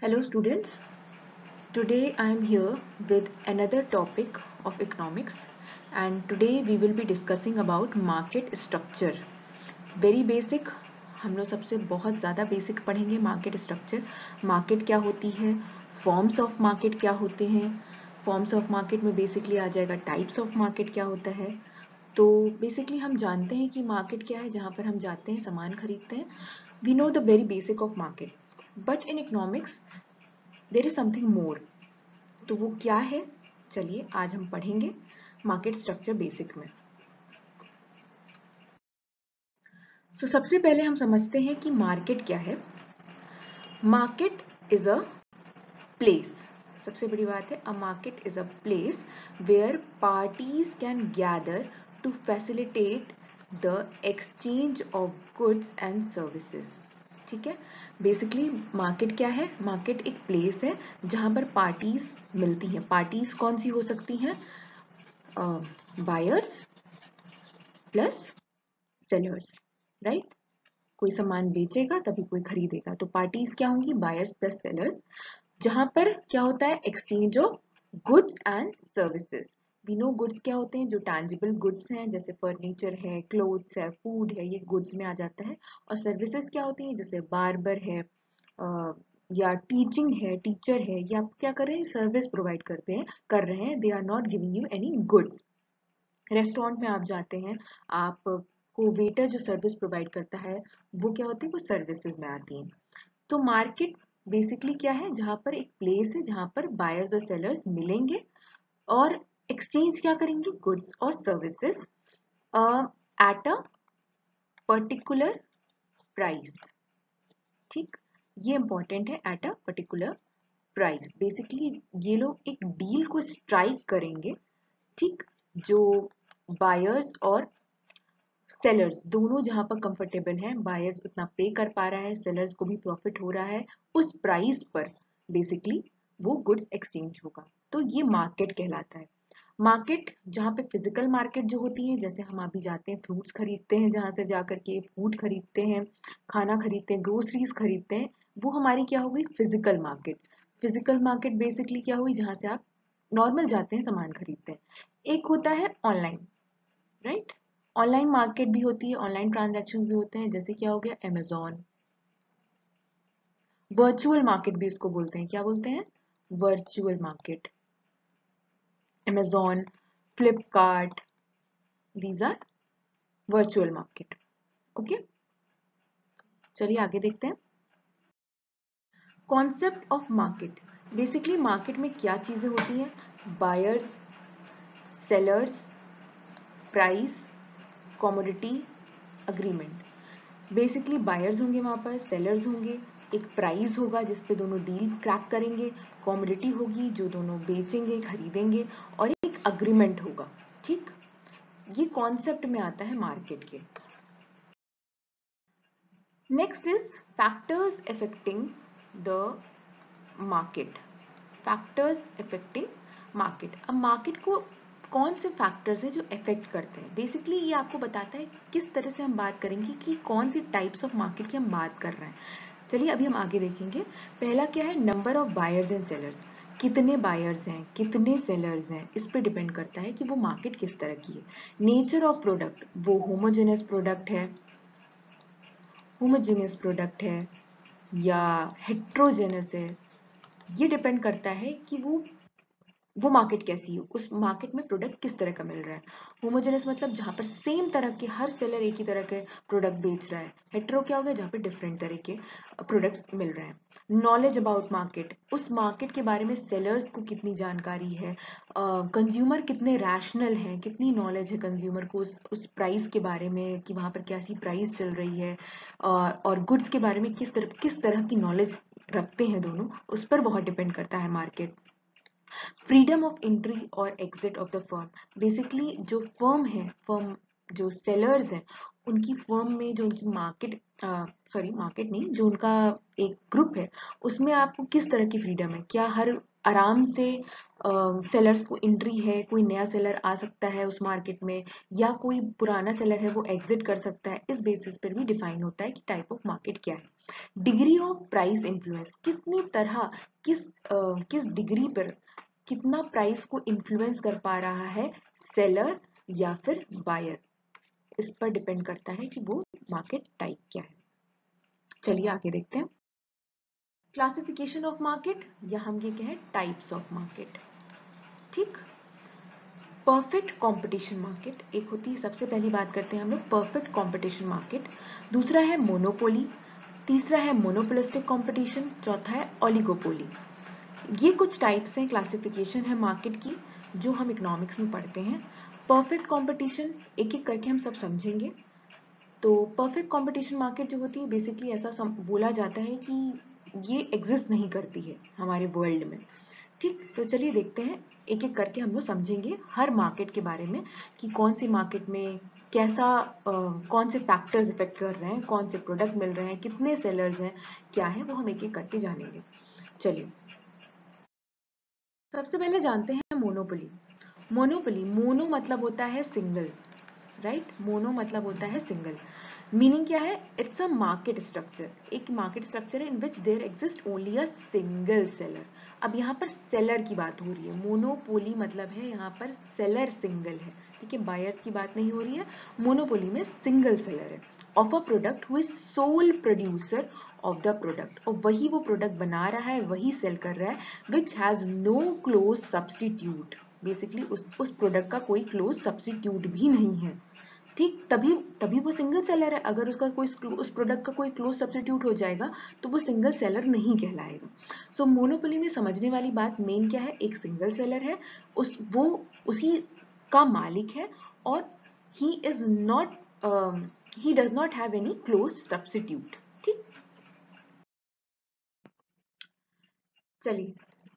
Hello students, today I am here with another topic of economics and today we will be discussing about market structure. Very basic, हम लोग सबसे बहुत ज़्यादा basic पढ़ेंगे market structure. Market क्या होती है, फॉर्म्स ऑफ मार्केट क्या होते हैं, फॉर्म्स ऑफ मार्केट में बेसिकली आ जाएगा टाइप्स ऑफ मार्केट क्या होता है। तो बेसिकली हम जानते हैं कि मार्केट क्या है, जहाँ पर हम जाते हैं सामान खरीदते हैं। We know the very basic of market, but in economics there is something more. तो वो क्या है, चलिए आज हम पढ़ेंगे मार्केट स्ट्रक्चर बेसिक में। सबसे पहले हम समझते हैं कि मार्केट क्या है। मार्केट इज अ प्लेस, सबसे बड़ी बात है, a market is a place where parties can gather to facilitate the exchange of goods and services. ठीक है, बेसिकली मार्केट क्या है, मार्केट एक प्लेस है जहां पर पार्टीज मिलती हैं। पार्टीज कौन सी हो सकती हैं, बायर्स प्लस सेलर्स, राइट। कोई सामान बेचेगा तभी कोई खरीदेगा, तो पार्टीज क्या होंगी, बायर्स प्लस सेलर्स, जहां पर क्या होता है, exchange of goods and services. We know goods क्या होते हैं, जो टैंजिबल गुड्स हैं जैसे फर्नीचर है, क्लोथ्स है, फूड है, ये गुड्स में आ जाता है। और सर्विसेज क्या होती हैं, जैसे बार्बर है, या टीचिंग है, टीचर है, ये आप क्या कर रहे हैं, सर्विस प्रोवाइड करते हैं, कर रहे हैं, they are not giving you any goods. Restaurant में आप जाते हैं, आपको वेटर जो सर्विस प्रोवाइड करता है वो क्या होती है, वो सर्विसेज में आती हैं। तो मार्केट बेसिकली क्या है, जहां पर एक प्लेस है जहां पर बायर्स और सेलर्स मिलेंगे और एक्सचेंज क्या करेंगे, गुड्स और services at a particular price. ठीक, ये इंपॉर्टेंट है, at a particular price. Basically ये लोग एक डील को स्ट्राइक करेंगे, ठीक, जो बायर्स और सेलर्स दोनों जहां पर कंफर्टेबल हैं, बायर्स उतना पे कर पा रहा है, सेलर्स को भी प्रॉफिट हो रहा है, उस प्राइस पर बेसिकली वो गुड्स एक्सचेंज होगा, तो ये मार्केट कहलाता है। मार्केट जहाँ पे फिजिकल मार्केट जो होती है, जैसे हम अभी जाते हैं फ्रूट्स खरीदते हैं, जहां से जाकर के फूड खरीदते हैं, खाना खरीदते हैं, ग्रोसरीज खरीदते हैं, वो हमारी क्या होगी, physical market. Physical market basically क्या हुई, जहां से आप नॉर्मल जाते हैं सामान खरीदते हैं। एक होता है ऑनलाइन, राइट। ऑनलाइन मार्केट भी होती है, ऑनलाइन ट्रांजैक्शंस भी होते हैं, जैसे क्या हो गया, अमेजोन। वर्चुअल मार्केट भी इसको बोलते हैं, क्या बोलते हैं, virtual market. Amazon, Flipkart, these are virtual market. Okay, चलिए आगे देखते हैं। Concept of market, basically market में क्या चीजें होती हैं, buyers, sellers, price, commodity, agreement. Basically buyers होंगे, वहां पर सेलर्स होंगे, एक प्राइस होगा जिसपे दोनों डील क्रैक करेंगे, कमोडिटी होगी जो दोनों बेचेंगे खरीदेंगे, और एक अग्रीमेंट होगा। ठीक, ये कॉन्सेप्ट में आता है मार्केट के। Next is factors affecting the market. Factors affecting market, अब मार्केट को कौन से फैक्टर्स हैं जो अफेक्ट करते हैं, बेसिकली ये आपको बताता है किस तरह से हम बात करेंगे कि कौन सी टाइप्स ऑफ मार्केट की हम बात कर रहे हैं। चलिए अभी हम आगे देखेंगे। पहला क्या है, number of buyers and sellers, कितने बायर्स हैं कितने सेलर्स हैं, इस पे डिपेंड करता है कि वो मार्केट किस तरह की है। नेचर ऑफ प्रोडक्ट, वो होमोजेनियस प्रोडक्ट है, होमोजेनियस प्रोडक्ट है या हेट्रोजेनस है, ये डिपेंड करता है कि वो मार्केट कैसी है, उस मार्केट में प्रोडक्ट किस तरह का मिल रहा है। होमोजेनस मतलब जहां पर सेम तरह के हर सेलर एक ही तरह के प्रोडक्ट बेच रहा है। हेट्रो क्या हो गया, जहां पर डिफरेंट तरह के प्रोडक्ट्स मिल रहे हैं। नॉलेज अबाउट मार्केट, उस मार्केट के बारे में सेलर्स को कितनी जानकारी है, कंज्यूमर कितने रैशनल हैं, कितनी नॉलेज है कंज्यूमर को उस प्राइस के बारे में कि वहां पर कैसी प्राइस चल रही है, और गुड्स के बारे में किस तरह की नॉलेज रखते हैं दोनों, उस पर बहुत डिपेंड करता है मार्केट। फ्रीडम ऑफ एंट्री और exit of the firm, basically जो फर्म है, फर्म जो सेलर्स हैं, उनकी फर्म में जो उनकी मार्केट, सॉरी मार्केट नहीं, जो उनका एक ग्रुप है, उसमें आपको किस तरह की फ्रीडम है, क्या हर आराम से सेलर्स को एंट्री है, कोई नया सेलर आ सकता है उस मार्केट में, या कोई पुराना सेलर है वो एग्जिट कर सकता है। इस बेसिस पर भी डिफाइन होता है कि टाइप ऑफ मार्केट क्या है। डिग्री ऑफ प्राइस इन्फ्लुएंस, कितनी तरह किस डिग्री पर कितना प्राइस को इन्फ्लुएंस कर पा रहा है सेलर या फिर बायर, इस पर डिपेंड करता है कि वो मार्केट टाइप क्या है। चलिए आगे देखते हैं। क्लासिफिकेशन ऑफ मार्केट, या हम ये कहें टाइप्स ऑफ मार्केट। ठीक, परफेक्ट कंपटीशन मार्केट एक होती है, सबसे पहली बात करते हैं हम लोग परफेक्ट कंपटीशन मार्केट। दूसरा है मोनोपोली, तीसरा है मोनोपोलिस्टिक कंपटीशन, चौथा है ओलिगोपोली। ये कुछ टाइप्स हैं, क्लासिफिकेशन है मार्केट की, जो हम इकोनॉमिक्स में पढ़ते हैं। परफेक्ट कंपटीशन एक एक करके हम सब समझेंगे। तो परफेक्ट कंपटीशन मार्केट जो होती है, बेसिकली ऐसा बोला जाता है कि ये एग्जिस्ट नहीं करती है हमारे वर्ल्ड में। ठीक, तो चलिए देखते हैं, एक एक करके हम लोग समझेंगे हर मार्केट के बारे में कि कौन सी मार्केट में कैसा कौन से फैक्टर्स इफेक्ट कर रहे हैं, कौन से प्रोडक्ट मिल रहे हैं, कितने सेलर्स हैं, क्या है वो हम एक एक करके जानेंगे। चलिए सबसे पहले जानते हैं मोनोपोली। मोनोपोली, मोनो मतलब होता है सिंगल, राइट, मोनो मतलब होता है सिंगल। मीनिंग क्या है, इट्स अ मार्केट स्ट्रक्चर, एक मार्केट स्ट्रक्चर है in which there exist only a single seller. अब यहाँ पर सेलर की बात हो रही है, मोनोपोली मतलब है यहाँ पर सेलर सिंगल है, ठीक है, बायर्स की बात नहीं हो रही है। मोनोपोली में सिंगल सेलर है of a product who is sole producer of the product, और वही वो प्रोडक्ट बना रहा है, वही सेल कर रहा है, which has no close substitute, basically उस प्रोडक्ट का कोई क्लोज सब्सटीट्यूट भी नहीं है। ठीक, तभी तभी वो सिंगल सेलर है। अगर उसका कोई उस प्रोडक्ट का कोई क्लोज सब्स्टिट्यूट हो जाएगा तो वो सिंगल सेलर नहीं कहलाएगा। सो मोनोपोली में समझने वाली बात मेन क्या है, एक सिंगल सेलर है, वो उसी का मालिक है, और he is not he does not have any close substitute. ठीक, चलिए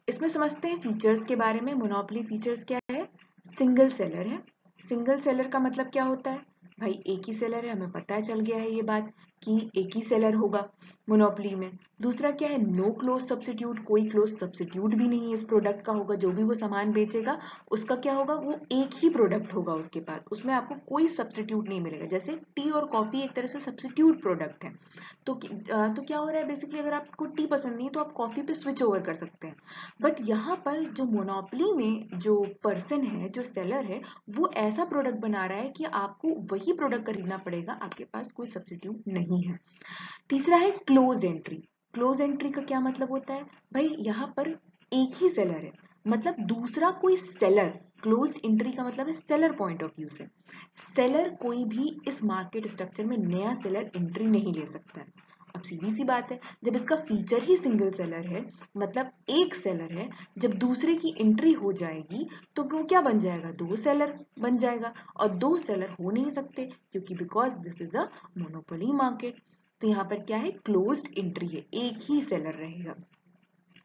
इसमें समझते हैं फीचर्स के बारे में। मोनोपोली फीचर्स क्या है, सिंगल सेलर है। सिंगल सेलर का मतलब क्या होता है, भाई एक ही सेलर है, हमें पता है, चल गया है ये बात कि एक ही सेलर होगा मोनोपोली में। दूसरा क्या है, नो क्लोज सब्स्टिट्यूट, कोई क्लोज सब्स्टिट्यूट भी नहीं है इस प्रोडक्ट का होगा, जो भी वो सामान बेचेगा उसका क्या होगा, वो एक ही प्रोडक्ट होगा उसके पास, उसमें आपको कोई सब्स्टिट्यूट नहीं मिलेगा। जैसे टी और कॉफी एक तरह से सब्स्टिट्यूट प्रोडक्ट है, तो क्या हो रहा है, बेसिकली अगर आपको टी पसंद नहीं है तो आप कॉफी पे स्विच ओवर कर सकते हैं। बट यहाँ पर जो मोनोपोली में जो पर्सन है, जो सेलर है, वो ऐसा प्रोडक्ट बना रहा है कि आपको वही प्रोडक्ट खरीदना पड़ेगा, आपके पास कोई सब्स्टिट्यूट नहीं है। तीसरा है क्लोज एंट्री। क्लोज एंट्री का क्या मतलब होता है, भाई यहाँ पर एक ही सेलर है, मतलब दूसरा कोई सेलर, क्लोज एंट्री का मतलब है सेलर पॉइंट ऑफ व्यू से, सेलर कोई भी इस मार्केट स्ट्रक्चर में नया सेलर एंट्री नहीं ले सकता है। अब सीधी सी बात है, जब इसका फीचर ही सिंगल सेलर है, मतलब एक सेलर है, जब दूसरे की एंट्री हो जाएगी तो वो क्या बन जाएगा, दो सेलर बन जाएगा, और दो सेलर हो नहीं सकते क्योंकि because this is a monopoly market. तो यहाँ पर क्या है, क्लोज्ड एंट्री है, एक ही सेलर रहेगा।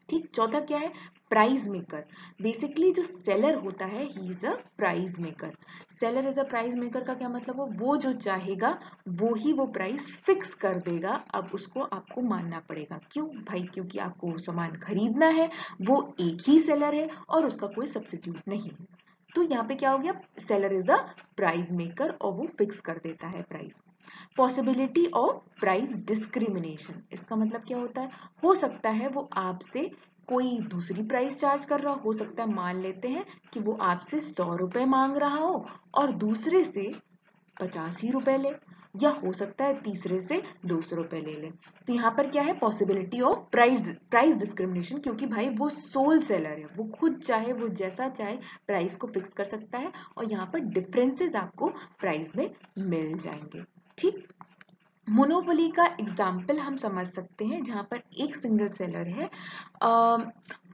ठीक, चौथा क्या है, प्राइस मेकर। बेसिकली जो सेलर होता है he is a price maker. Seller is a price maker का क्या मतलब है, वो जो चाहेगा वो ही वो प्राइस फिक्स कर देगा। अब उसको आपको मानना पड़ेगा, क्यों भाई, क्योंकि आपको वो सामान खरीदना है, वो एक ही सेलर है और उसका कोई सब्स्टिट्यूट नहीं है। तो यहाँ पे क्या हो गया, seller is a price maker और वो फिक्स कर देता है price. Possibility of price discrimination, इसका मतलब क्या होता है, हो सकता है वो आपसे कोई दूसरी प्राइस चार्ज कर रहा हो सकता है, मान लेते हैं कि वो आपसे 100 रुपए मांग रहा हो और दूसरे से 85 रुपए ले, या हो सकता है तीसरे से 200 रुपए ले ले। तो यहाँ पर क्या है, पॉसिबिलिटी ऑफ प्राइस डिस्क्रिमिनेशन, क्योंकि भाई वो सोल सेलर है, वो खुद चाहे, वो जैसा चाहे प्राइस को फिक्स कर सकता है, और यहाँ पर डिफरेंसेस आपको प्राइस में मिल जाएंगे। ठीक, मोनोपोली का एग्जाम्पल हम समझ सकते हैं जहां पर एक सिंगल सेलर है।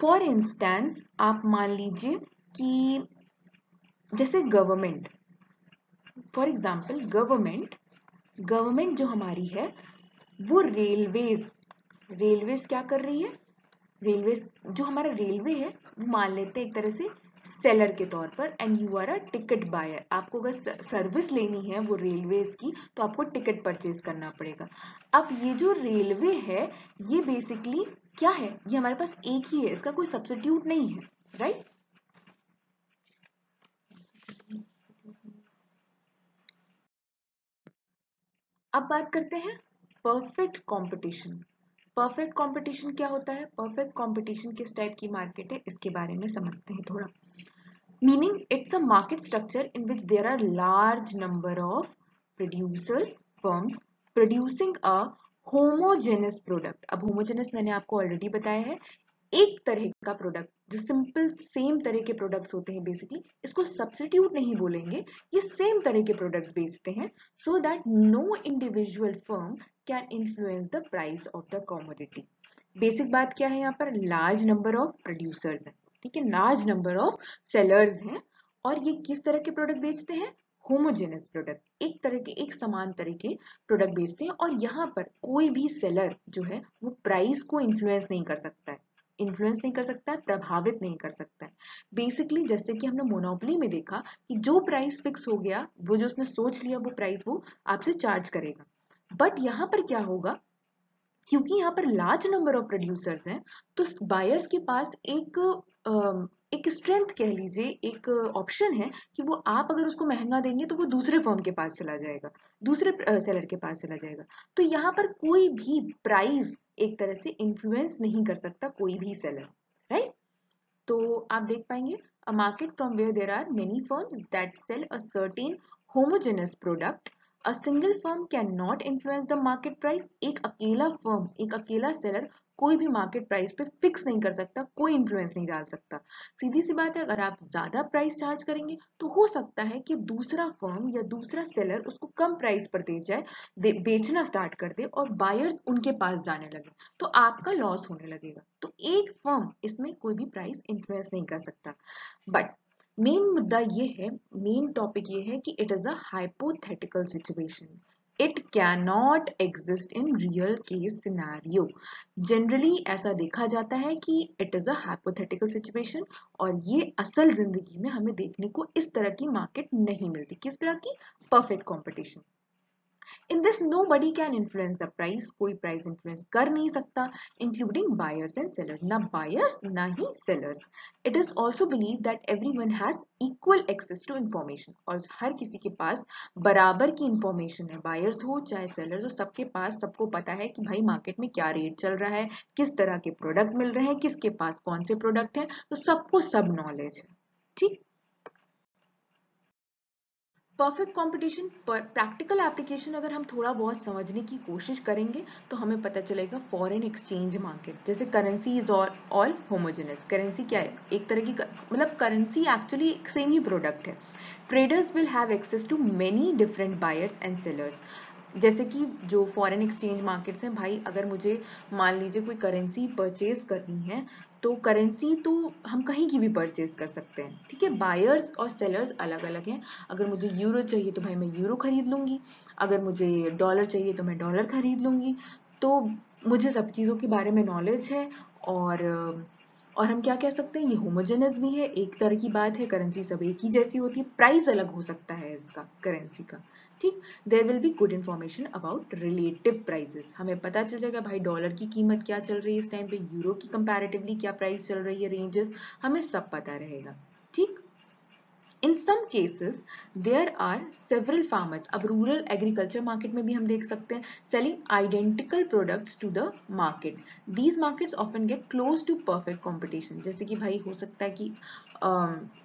फॉर इंस्टेंस आप मान लीजिए कि जैसे गवर्नमेंट, फॉर एग्जाम्पल गवर्नमेंट जो हमारी है वो रेलवेज क्या कर रही है, रेलवे जो हमारा रेलवे है वो मान लेते हैं एक तरह से सेलर के तौर पर, and you are a ticket buyer. आपको अगर सर्विस लेनी है वो रेलवेज की, तो आपको टिकट परचेज करना पड़ेगा। अब ये जो रेलवे है, ये बेसिकली क्या है, ये हमारे पास एक ही है, इसका कोई सब्स्टिट्यूट नहीं है, राइट। अब बात करते हैं परफेक्ट कंपटीशन। परफेक्ट कंपटीशन क्या होता है, परफेक्ट कंपटीशन किस टाइप की मार्केट है, इसके बारे में समझते हैं थोड़ा। Meaning it's a market structure in which there are large number of producers firms producing a homogeneous product. अब होमोजेनस मैंने आपको ऑलरेडी बताया है, एक तरह का प्रोडक्ट, जो सिंपल सेम तरह के प्रोडक्ट्स होते हैं, बेसिकली इसको सब्स्टिट्यूट नहीं बोलेंगे, ये सेम तरह के प्रोडक्ट्स बेचते हैं, so that no individual firm can influence the price of the commodity. Basic बात क्या है, यहाँ पर लार्ज नंबर ऑफ प्रोड्यूसर्स हैं, ठीक है, लार्ज नंबर ऑफ सेलर्स हैं, और ये किस तरह के प्रोडक्ट बेचते हैं, होमोजेनस प्रोडक्ट, एक तरह के, एक समान तरह के प्रोडक्ट बेचते हैं। और यहाँ पर कोई भी सेलर जो है वो प्राइस को इन्फ्लुएंस नहीं कर सकता है, इन्फ्लुएंस नहीं कर सकता है, प्रभावित नहीं कर सकता है। बेसिकली जैसे कि हमने मोनोपोली में देखा कि जो प्राइस फिक्स हो गया, वो जो उसने सोच लिया वो प्राइस वो आपसे चार्ज करेगा। बट यहाँ पर क्या होगा, क्योंकि यहाँ पर लार्ज नंबर ऑफ प्रोड्यूसर्स हैं, तो बायर्स के पास एक स्ट्रेंथ कह लीजिए, एक ऑप्शन है कि वो, आप अगर उसको महंगा देंगे तो वो दूसरे फर्म के पास चला जाएगा, दूसरे सेलर के पास चला जाएगा। तो यहाँ पर कोई भी प्राइस एक तरह से इन्फ्लुएंस नहीं कर सकता कोई भी सेलर, राइट। तो आप देख पाएंगे, a market from where there are many firms that sell a certain homogeneous product, a single firm can not influence the market price. एक अकेला फर्म, एक अकेला सेलर कोई भी मार्केट प्राइस पे फिक्स नहीं कर सकता, कोई इन्फ्लुएंस नहीं डाल सकता। सीधी सी बात है, अगर आप ज्यादा प्राइस चार्ज करेंगे तो हो सकता है कि दूसरा फर्म या दूसरा सेलर उसको कम प्राइस पर दे जाए, बेचना स्टार्ट कर दे, और बायर्स उनके पास जाने लगे, तो आपका लॉस होने लगेगा। तो एक फर्म इसमें कोई भी प्राइस इन्फ्लुएंस नहीं कर सकता। बट मेन मुद्दा ये है, मेन टॉपिक ये है कि it is a hypothetical situation, it can not exist in real case scenario. Generally ऐसा देखा जाता है कि it is a hypothetical situation, और ये असल जिंदगी में हमें देखने को इस तरह की मार्केट नहीं मिलती। किस तरह की, perfect competition. In this, nobody can influence the price. कोई प्राइस इन्फ्लुएंस कर नहीं सकता, including buyers and sellers. ना buyers ना ही sellers. It is also believed that everyone has equal access to information. और हर किसी के पास बराबर की इंफॉर्मेशन है, बायर्स हो चाहे सेलर्स हो, सबके पास, सबको पता है कि भाई मार्केट में क्या रेट चल रहा है, किस तरह के प्रोडक्ट मिल रहे हैं, किसके पास कौन से प्रोडक्ट है, तो सबको सब नॉलेज है, ठीक। परफेक्ट कंपटीशन पर प्रैक्टिकल एप्लीकेशन अगर हम थोड़ा बहुत समझने की कोशिश करेंगे तो हमें पता चलेगा फॉरेन एक्सचेंज मार्केट, जैसे currency is all homogeneous. Currency क्या है, एक तरह की मतलब करेंसी एक्चुअली एक सेम ही प्रोडक्ट है। Traders will have access to many different buyers and sellers. जैसे कि जो फॉरेन एक्सचेंज मार्केट्स हैं, भाई अगर मुझे मान लीजिए कोई करेंसी परचेज करनी है, तो करेंसी तो हम कहीं की भी परचेज कर सकते हैं, ठीक है। बायर्स और सेलर्स अलग अलग हैं। अगर मुझे यूरो चाहिए तो भाई मैं यूरो खरीद लूंगी, अगर मुझे डॉलर चाहिए तो मैं डॉलर खरीद लूंगी। तो मुझे सब चीज़ों के बारे में नॉलेज है, और हम क्या कह सकते हैं, ये होमोजेनस भी है, एक तरह की बात है, करेंसी सब एक ही जैसी होती है, प्राइस अलग हो सकता है इसका, करेंसी का, ठीक। There will be good information about relative prices. हमें पता चल जाएगा भाई डॉलर की कीमत क्या चल रही है इस टाइम पे, यूरो की कंपैरेटिवली क्या प्राइस चल रही है, रेंजेस हमें सब पता रहेगा, ठीक। In some cases, there are several farmers. अब रूरल एग्रीकल्चर मार्केट में भी हम देख सकते हैं, selling identical products to the market. These markets often get close to perfect competition. जैसे कि भाई हो सकता है कि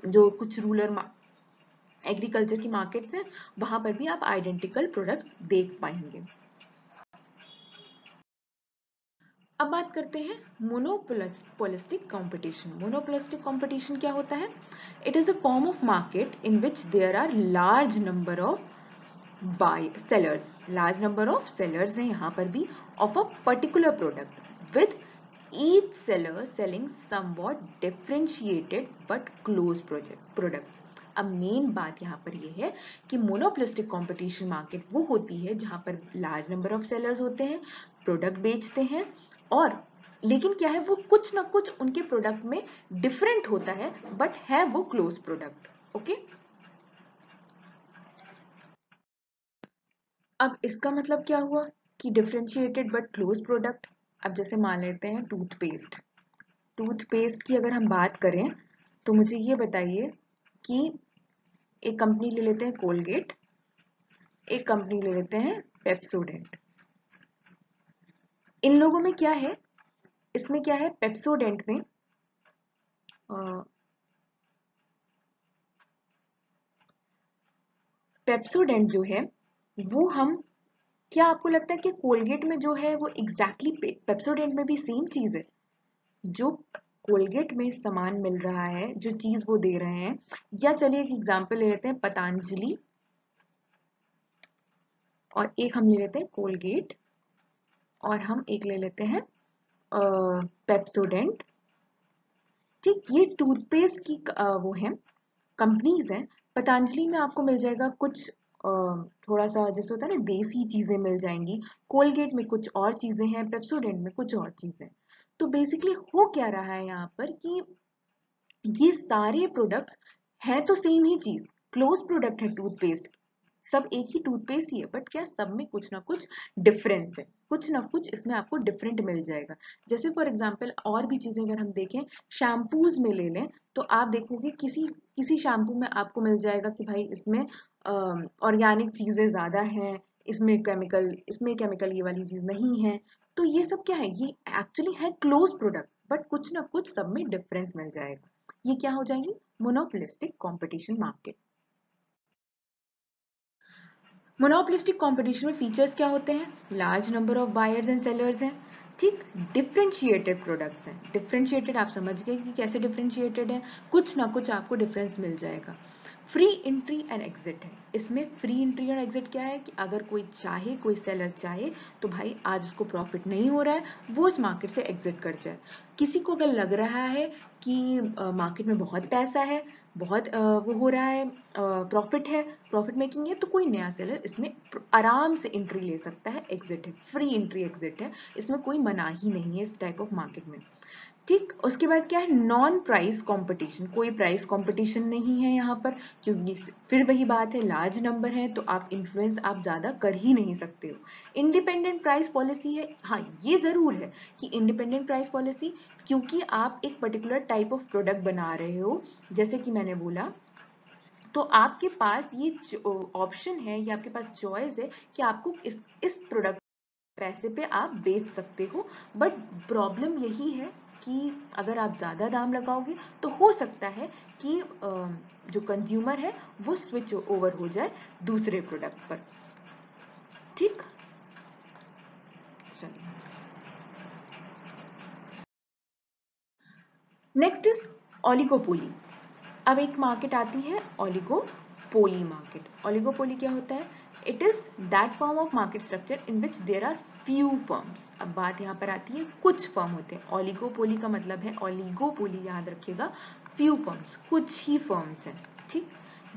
जो कुछ रूरल एग्रीकल्चर की मार्केट्स हैं, वहां पर भी आप आइडेंटिकल प्रोडक्ट्स देख पाएंगे। अब बात करते हैं मोनोपोलिस्टिक कंपटीशन। मोनोपोलिस्टिक कंपटीशन क्या होता है, it is a form of market in which there are large number of sellers, large number of sellers हैं यहाँ पर भी, of a particular product with each seller selling somewhat differentiated but close product। अब main बात यहाँ पर ये है कि मोनोपोलिस्टिक कंपटीशन मार्केट वो होती है जहाँ पर लार्ज नंबर ऑफ सेलर्स होते हैं, प्रोडक्ट बेचते हैं, और लेकिन क्या है, वो कुछ ना कुछ उनके प्रोडक्ट में डिफरेंट होता है, बट है वो क्लोज प्रोडक्ट। ओके, अब इसका मतलब क्या हुआ कि डिफरेंशिएटेड बट क्लोज प्रोडक्ट। अब जैसे मान लेते हैं टूथपेस्ट। टूथपेस्ट की अगर हम बात करें तो मुझे ये बताइए कि एक कंपनी ले लेते हैं कोलगेट, एक कंपनी ले लेते हैं पेप्सोडेंट। इन लोगों में क्या है, इसमें क्या है, पेप्सोडेंट में पेप्सोडेंट जो है वो हम, क्या आपको लगता है कि कोलगेट में जो है वो एग्जैक्टली पेप्सोडेंट में भी सेम चीज है? जो कोलगेट में सामान मिल रहा है, जो चीज वो दे रहे हैं, या चलिए एक एग्जांपल ले लेते हैं पतंजलि, और एक हम ले लेते हैं कोलगेट, और हम एक ले लेते हैं पेप्सोडेंट। ठीक, ये टूथपेस्ट की वो है, कंपनीज हैं। पतंजलि में आपको मिल जाएगा कुछ थोड़ा सा जैसे होता है ना, देसी चीजें मिल जाएंगी। कोलगेट में कुछ और चीजें हैं, पेप्सोडेंट में कुछ और चीजें। तो बेसिकली हो क्या रहा है यहाँ पर कि ये सारे प्रोडक्ट्स हैं तो सेम ही चीज, क्लोज प्रोडक्ट है टूथपेस्ट, सब एक ही टूथपेस्ट ही है, बट क्या सब में कुछ ना कुछ डिफरेंस है, कुछ ना कुछ इसमें आपको डिफरेंट मिल जाएगा। जैसे फॉर एग्जांपल और भी चीजें अगर हम देखें, शैम्पूज में ले लें, तो आप देखोगे किसी किसी शैम्पू में आपको मिल जाएगा कि भाई इसमें ऑर्गेनिक चीजें ज्यादा हैं, इसमें केमिकल ये वाली चीज नहीं है। तो ये सब क्या है, ये एक्चुअली है क्लोज प्रोडक्ट, बट कुछ ना कुछ सब में डिफरेंस मिल जाएगा। ये क्या हो जाएंगी, monopolistic competition market. Monopolistic competition में फीचर्स क्या होते हैं, large number of buyers and sellers हैं, ठीक, डिफरेंशिएटेड प्रोडक्ट्स हैं। डिफरेंशिएटेड आप समझ गए कि कैसे डिफरेंशिएटेड है, कुछ ना कुछ आपको डिफरेंस मिल जाएगा। फ्री एंट्री एंड एग्जिट है, इसमें फ्री एंट्री और एग्जिट क्या है कि अगर कोई चाहे, कोई सेलर चाहे तो भाई आज उसको प्रॉफिट नहीं हो रहा है, वो इस मार्केट से एग्जिट कर जाए। किसी को अगर लग रहा है कि मार्केट में बहुत पैसा है, बहुत वो हो रहा है, प्रॉफिट है, प्रॉफिट मेकिंग है, तो कोई नया सेलर इसमें आराम से एंट्री ले सकता है। एग्जिट है, फ्री एंट्री एग्जिट है, इसमें कोई मनाही नहीं है इस टाइप ऑफ मार्केट में। ठीक, उसके बाद क्या है, नॉन प्राइस कंपटीशन, कोई प्राइस कंपटीशन नहीं है यहाँ पर, क्योंकि फिर वही बात है, लार्ज नंबर है तो आप इन्फ्लुएंस आप ज्यादा कर ही नहीं सकते हो। इंडिपेंडेंट प्राइस पॉलिसी है, हाँ ये जरूर है कि इंडिपेंडेंट प्राइस पॉलिसी, क्योंकि आप एक पर्टिकुलर टाइप ऑफ प्रोडक्ट बना रहे हो, जैसे कि मैंने बोला, तो आपके पास ये ऑप्शन है, या आपके पास चॉइस है कि आपको इस प्रोडक्ट पैसे पे आप बेच सकते हो। बट प्रॉब्लम यही है कि अगर आप ज्यादा दाम लगाओगे तो हो सकता है कि जो कंज्यूमर है वो स्विच ओवर हो जाए दूसरे प्रोडक्ट पर। ठीक, चलिए नेक्स्ट इज ओलिगोपोली। अब एक मार्केट आती है ओलिगोपोली मार्केट। ओलिगोपोली क्या होता है, it is that form of market structure in which there are few firms. अब बात यहाँ पर आती है, कुछ फर्म होते हैं। ओलिगोपोली का मतलब है, ओलिगोपोली याद रखिएगा, फ्यू फर्म्स, कुछ ही फर्म्स हैं। ठीक,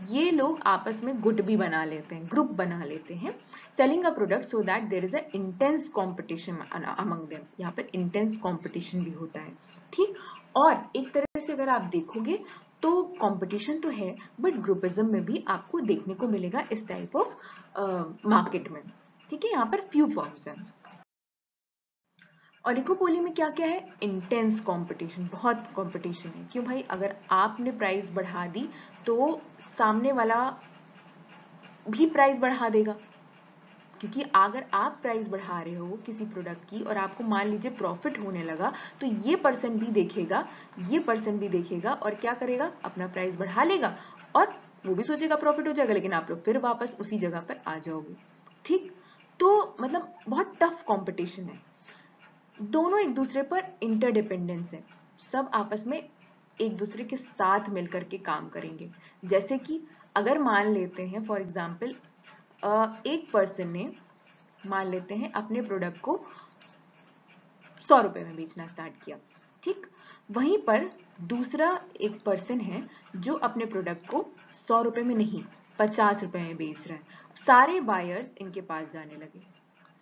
ये लोग आपस में गुट भी बना लेते हैं, ग्रुप बना लेते हैं, selling a product so that there is a intense competition among them. यहाँ पर इंटेंस कॉम्पिटिशन भी होता है। ठीक, और एक तरह से अगर आप देखोगे तो कंपटीशन तो है, बट ग्रुपिज्म में भी आपको देखने को मिलेगा इस टाइप ऑफ मार्केट में। ठीक है, यहाँ पर फ्यू फर्म्स हैं। ओलिगोपोली में क्या क्या है, इंटेंस कंपटीशन, बहुत कंपटीशन है। क्यों भाई, अगर आपने प्राइस बढ़ा दी तो सामने वाला भी प्राइस बढ़ा देगा, क्योंकि अगर आप प्राइस बढ़ा रहे हो किसी प्रोडक्ट की और आपको मान लीजिए प्रॉफिट होने लगा, तो ये पर्सन भी देखेगा, ये पर्सन भी देखेगा और क्या करेगा, अपना प्राइस बढ़ा लेगा, और वो भी सोचेगा प्रॉफिट हो जाएगा, लेकिन आप लोग फिर वापस उसी जगह पर आ जाओगे। ठीक, तो मतलब बहुत टफ कंपटीशन है, दोनों एक दूसरे पर इंटरडिपेंडेंस है, सब आपस में एक दूसरे के साथ मिलकर के काम करेंगे। जैसे कि अगर मान लेते हैं फॉर एग्जाम्पल, एक पर्सन ने, मान लेते हैं, अपने प्रोडक्ट को 100 रुपए में बेचना स्टार्ट किया। ठीक, वहीं पर दूसरा एक पर्सन है जो अपने प्रोडक्ट को 100 रुपए में नहीं, 50 रुपए में बेच रहा है। सारे बायर्स इनके पास जाने लगे,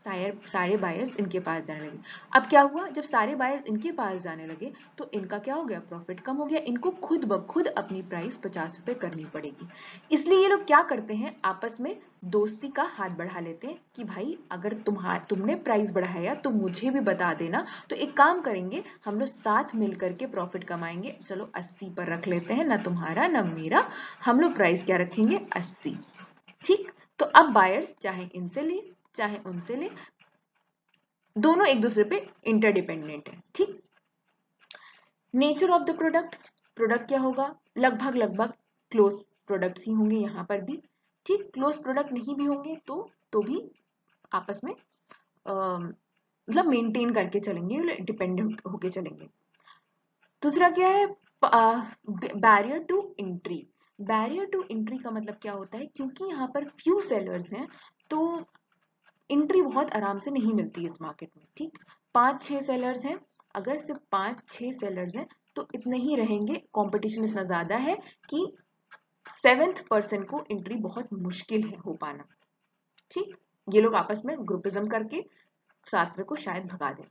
सारे बायर्स इनके पास जाने लगे। अब क्या हुआ, जब सारे बायर्स इनके पास जाने लगे तो इनका क्या हो गया, प्रॉफिट कम हो गया। इनको खुद ब खुद अपनी प्राइस 50 रुपए करनी पड़ेगी। इसलिए ये लोग क्या करते हैं, आपस में दोस्ती का हाथ बढ़ा लेते हैं कि भाई अगर तुमने प्राइस बढ़ाया तो मुझे भी बता देना, तो एक काम करेंगे हम लोग साथ मिल करके प्रॉफिट कमाएंगे। चलो 80 पर रख लेते हैं, ना तुम्हारा ना मेरा, हम लोग प्राइस क्या रखेंगे, 80। ठीक, तो अब बायर्स चाहे इनसे ले चाहे उनसे ले, दोनों एक दूसरे पे इंटरडिपेंडेंट है। ठीक, nature of the product, product क्या होगा, लगभग लगभग क्लोज प्रोडक्ट्स ही होंगे यहाँ पर भी। ठीक, क्लोज प्रोडक्ट नहीं भी होंगे तो भी आपस में मतलब मेंटेन करके चलेंगे, डिपेंडेंट होके चलेंगे। दूसरा क्या है, barrier to entry. Barrier to entry का मतलब क्या होता है, क्योंकि यहाँ पर फ्यू सेलर्स हैं तो एंट्री बहुत आराम से नहीं मिलती इस मार्केट में। ठीक, 5-6 सेलर्स हैं, अगर सिर्फ 5-6 सेलर्स हैं तो इतने ही रहेंगे, कंपटीशन इतना ज्यादा है कि 7th पर्सन को एंट्री बहुत मुश्किल है हो पाना। ठीक, ये लोग आपस में ग्रुपिज्म करके 7वें को शायद भगा दें।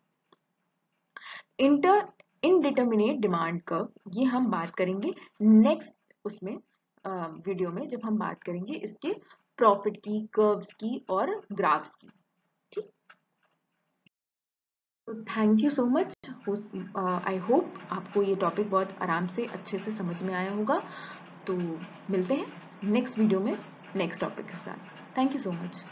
इंटर इनडिटर्मिनेट डिमांड कर्व, ये हम बात करेंगे नेक्स्ट उसमें वीडियो में, जब हम बात करेंगे इसके प्रॉफिट की, कर्व्स की और ग्राफ्स की। ठीक, तो thank you so much. I hope आपको ये टॉपिक बहुत आराम से अच्छे से समझ में आया होगा। तो मिलते हैं नेक्स्ट वीडियो में नेक्स्ट टॉपिक के साथ। Thank you so much.